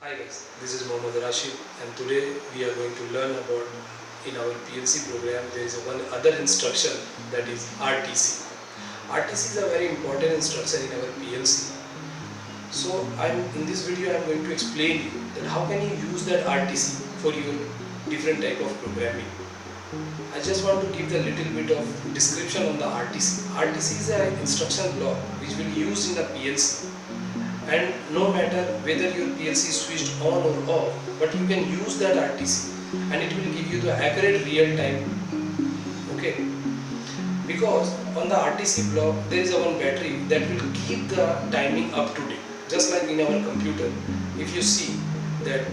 Hi guys, this is Mohammad Rashid and today we are going to learn about in our PLC program there is one other instruction that is RTC. RTC is a very important instruction in our PLC. So in this video I am going to explain you that how can you use that RTC for your different type of programming. I just want to give a little bit of description on the RTC. RTC is an instruction block which will be used in the PLC. And no matter whether your PLC is switched on or off, but you can use that RTC and it will give you the accurate real time. Okay, because on the RTC block there is a one battery that will keep the timing up to date. Just like in our computer, if you see that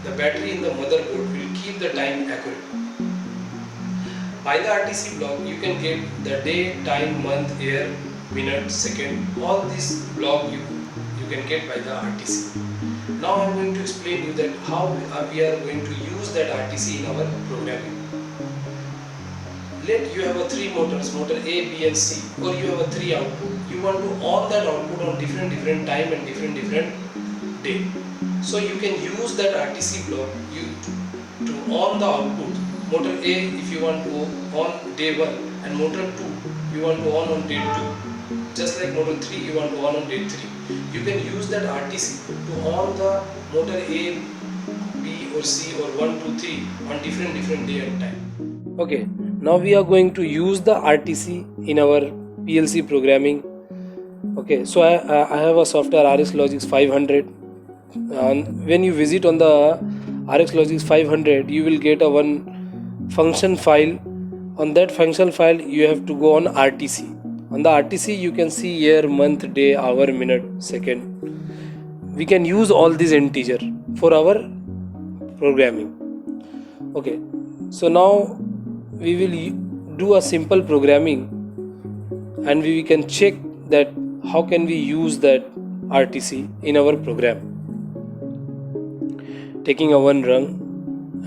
the battery in the motherboard will keep the time accurate. By the RTC block you can get the day, time, month, year, minute, second, all this block you can get by the RTC. Now I am going to explain you that how we are going to use that RTC in our programming. Let you have a three motors, motor A, B and C, or you have a three output. You want to on that output on different time and different day. So you can use that RTC block to on the output. Motor A if you want to on day 1 and motor 2 you want to on day 2. Just like motor 3 you want to on day 3. You can use that RTC to on the motor A, B or C or 1, 2, 3 on different day and time. Okay, now we are going to use the RTC in our PLC programming. Okay, so I have a software RxLogix 500. And when you visit on the RxLogix 500, you will get a one function file. On that function file, you have to go on RTC. On the RTC, you can see year, month, day, hour, minute, second. We can use all these integer for our programming. Okay, so now we will do a simple programming and we can check that how can we use that RTC in our program. Taking a one rung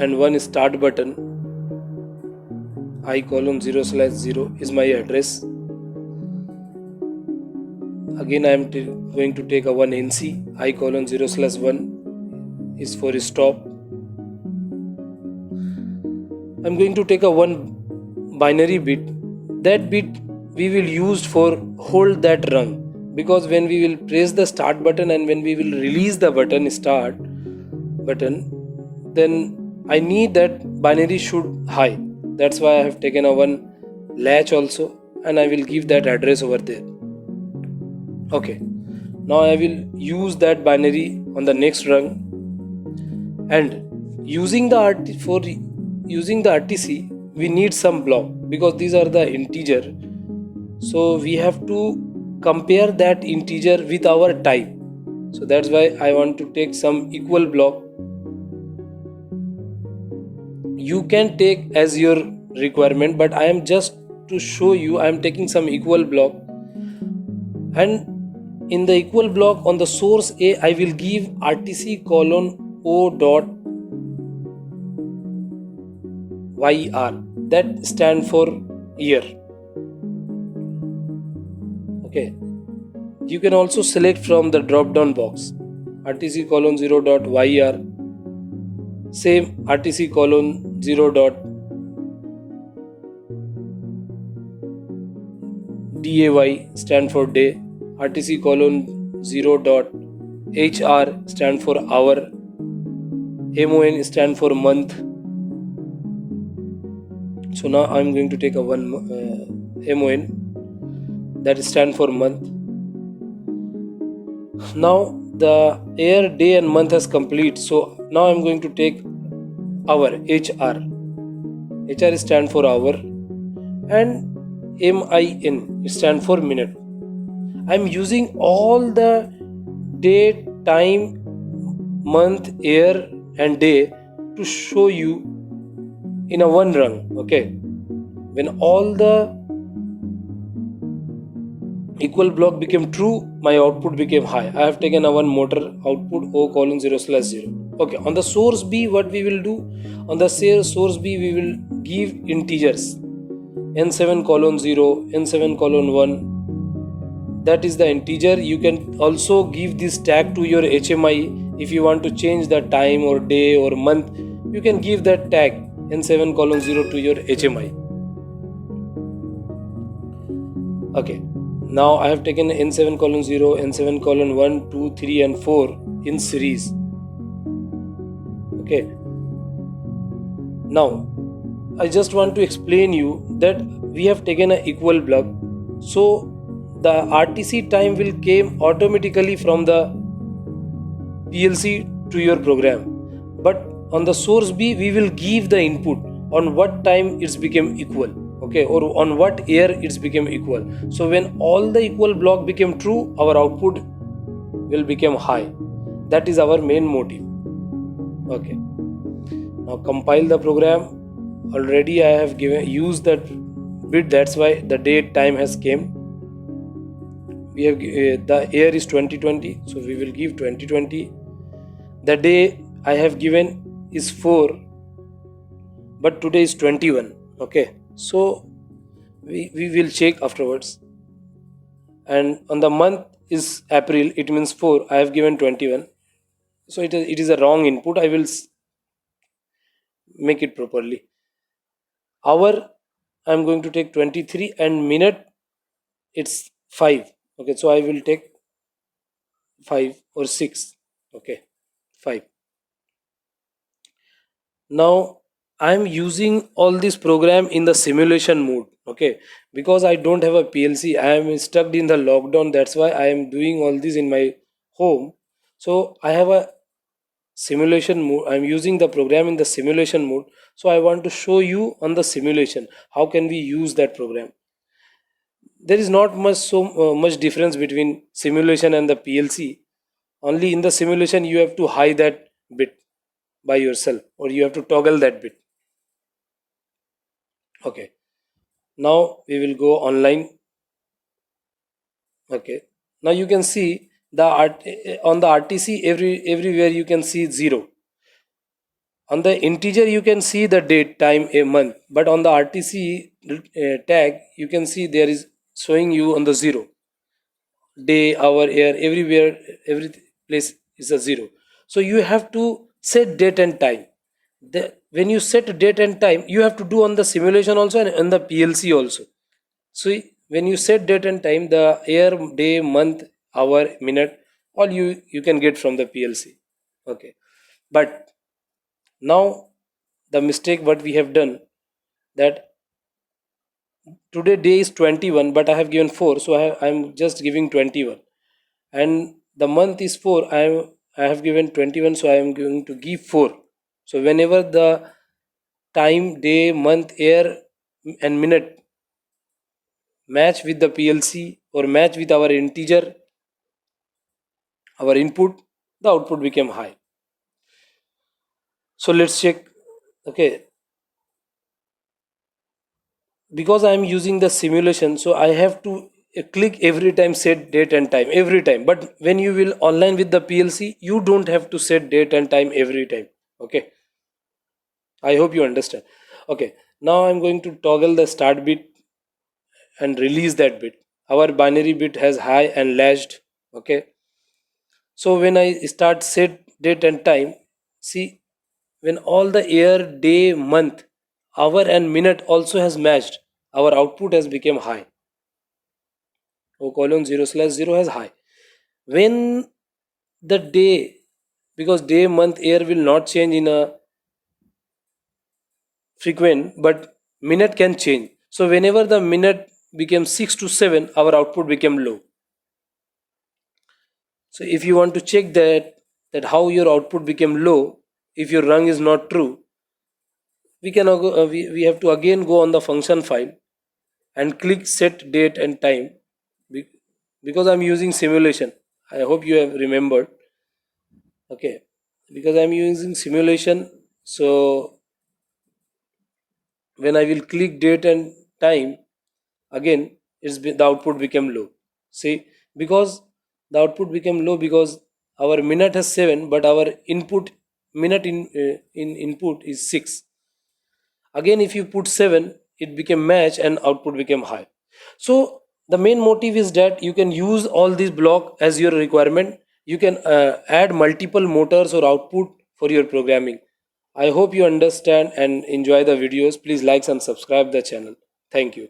and one start button, I colon 0/0 is my address. Again I am going to take a one NC, I colon 0/1 is for stop. I'm going to take a one binary bit. That bit we will use for hold that rung, because when we will press the start button and when we will release the button start button, then I need that binary should high. That's why I have taken a one latch also and I will give that address over there. Okay, now I will use that binary on the next rung, and using the RTC we need some block because these are the integer, so we have to compare that integer with our type. So that's why I want to take some equal block. You can take as your requirement, but I am just to show you I am taking some equal block, and in the equal block on the source A I will give RTC colon O dot YR, that stand for year. Okay, you can also select from the drop down box RTC colon 0 dot YR, same RTC colon 0 dot DAY stand for day, RTC colon 0 dot HR stand for hour, MON stand for month. So now I am going to take a one MON, that stand for month. Now the year, day and month has complete, so now I am going to take hour, HR. HR stand for hour and MIN stand for minute. I am using all the day, time, month, year and day to show you in a one rung. Okay, when all the equal block became true, my output became high. I have taken a one motor output O colon 0/0. Okay, on the source B what we will do, on the source B we will give integers n7 colon 0, n7 colon 1. That is the integer. You can also give this tag to your HMI If you want to change the time or day or month, you can give that tag N7 colon 0 to your HMI. Okay, now I have taken N7 colon 0, N7 colon 1, 2, 3 and 4 in series. Okay, now I just want to explain you that we have taken an equal block, so the RTC time will came automatically from the PLC to your program, but on the source B we will give the input on what time it's become equal, okay, or on what year it's become equal. So when all the equal block became true, our output will become high. That is our main motive. Okay, now compile the program. Already I have given used that bit, that's why the date time has came. We have the year is 2020, so we will give 2020. The day I have given is 4, but today is 21. Okay, so we will check afterwards. And on the month is April, it means 4, I have given 21. So it is a wrong input. I will make it properly. Hour, I am going to take 23, and minute it's 5. Okay, so I will take 5 or 6. Okay, 5. Now I am using all this program in the simulation mode. Okay, because I don't have a PLC, I am stuck in the lockdown. That's why I am doing all this in my home. So I have a simulation mode. I'm using the program in the simulation mode. So I want to show you on the simulation how can we use that program. There is not much difference between simulation and the PLC. Only in the simulation you have to hide that bit by yourself, or you have to toggle that bit. Okay, now we will go online. Okay, now you can see the on the RTC everywhere you can see 0. On the integer you can see the date, time, a month, but on the RTC tag you can see there is showing you on the 0. Day, hour, year, everywhere, every place is a 0. So you have to set date and time. When you set date and time, you have to do on the simulation also and on the PLC also. So when you set date and time, the year, day, month, hour, minute, all you can get from the PLC. Okay, but now the mistake what we have done, that today day is 21, but I have given 4, so I'm just giving 21, and the month is 4, I have given 21, so I am going to give 4. So whenever the time, day, month, year and minute match with the PLC or match with our integer, our input, the output became high. So let's check. Okay, because I am using the simulation, so I have to click every time set date and time every time. But when you will online with the PLC, you don't have to set date and time every time. Okay, I hope you understand. Okay, now I'm going to toggle the start bit and release that bit. Our binary bit has high and latched. Okay, so when I start set date and time, see, when all the year, day, month, hour and minute also has matched, our output has become high. O colon 0 slash 0 has high. When the day, because day, month, year will not change in a frequent, but minute can change. So whenever the minute became 6 to 7, our output became low. So if you want to check that how your output became low, if your rung is not true, we have to again go on the function file and click set date and time. Because I'm using simulation, I hope you have remembered. Okay, because I'm using simulation, so when I will click date and time, again the output became low. See, because the output became low because our minute has 7, but our input minute in input is 6. Again if you put 7, it became match and output became high. So the main motive is that you can use all these block as your requirement. you can add multiple motors or output for your programming. I hope you understand and enjoy the videos. Please like and subscribe the channel. Thank you.